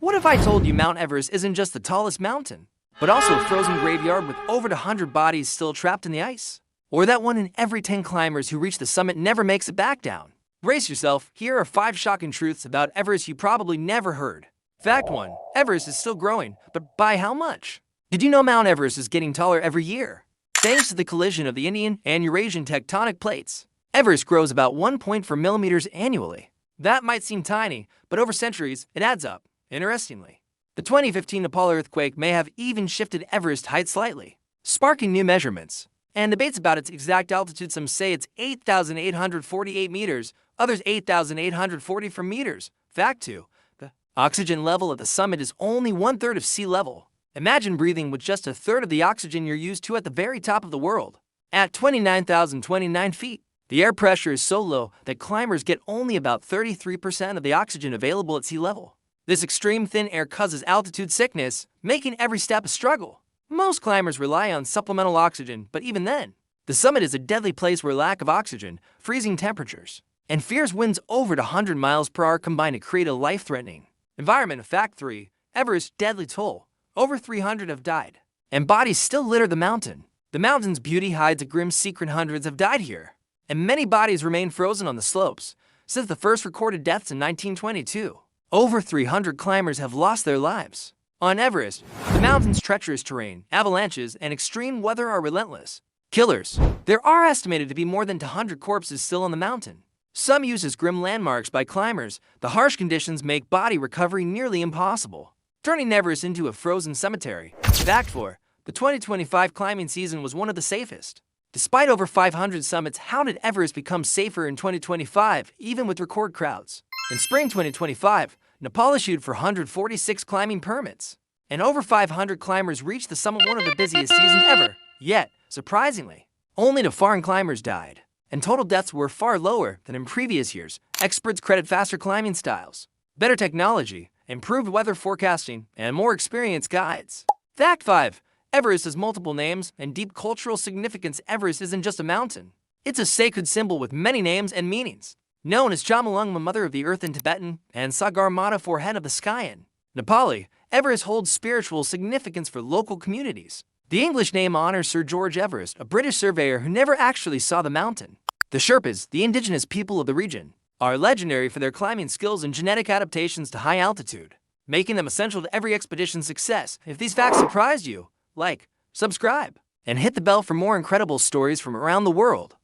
What if I told you Mount Everest isn't just the tallest mountain, but also a frozen graveyard with over 100 bodies still trapped in the ice? Or that 1 in every 10 climbers who reach the summit never makes it back down? Brace yourself, here are 5 shocking truths about Everest you probably never heard. Fact 1. Everest is still growing, but by how much? Did you know Mount Everest is getting taller every year? Thanks to the collision of the Indian and Eurasian tectonic plates, Everest grows about 1.4 millimeters annually. That might seem tiny, but over centuries, it adds up. Interestingly, the 2015 Nepal earthquake may have even shifted Everest height slightly, sparking new measurements. And debates about its exact altitude. Some say it's 8,848 meters, others 8,844 meters. Fact 2. The oxygen level at the summit is only 1/3 of sea level. Imagine breathing with just 1/3 of the oxygen you're used to at the very top of the world. At 29,029 feet, the air pressure is so low that climbers get only about 33% of the oxygen available at sea level. This extreme thin air causes altitude sickness, making every step a struggle. Most climbers rely on supplemental oxygen, but even then, the summit is a deadly place where lack of oxygen, freezing temperatures, and fierce winds over 100 miles per hour combine to create a life-threatening environment. Fact 3. Everest's deadly toll. Over 300 have died, and bodies still litter the mountain. The mountain's beauty hides a grim secret. Hundreds have died here, and many bodies remain frozen on the slopes. Since the first recorded deaths in 1922, over 300 climbers have lost their lives. On Everest, the mountain's treacherous terrain, avalanches, and extreme weather are relentless killers. There are estimated to be more than 100 corpses still on the mountain. Some used as grim landmarks by climbers, the harsh conditions make body recovery nearly impossible, turning Everest into a frozen cemetery. Fact 4. The 2025 climbing season was one of the safest. Despite over 500 summits, how did Everest become safer in 2025, even with record crowds? In spring 2025, Nepal issued 446 climbing permits, and over 500 climbers reached the summit, one of the busiest seasons ever. Yet, surprisingly, only 2 foreign climbers died, and total deaths were far lower than in previous years. Experts credit faster climbing styles, better technology, improved weather forecasting, and more experienced guides. Fact 5. Everest has multiple names and deep cultural significance. Everest isn't just a mountain. It's a sacred symbol with many names and meanings. Known as Jomolungma, mother of the earth in Tibetan, and Sagarmatha, forehead of the sky in Nepali, Everest holds spiritual significance for local communities. The English name honors Sir George Everest, a British surveyor who never actually saw the mountain. The Sherpas, the indigenous people of the region, are legendary for their climbing skills and genetic adaptations to high altitude, making them essential to every expedition's success. If these facts surprised you, like, subscribe, and hit the bell for more incredible stories from around the world.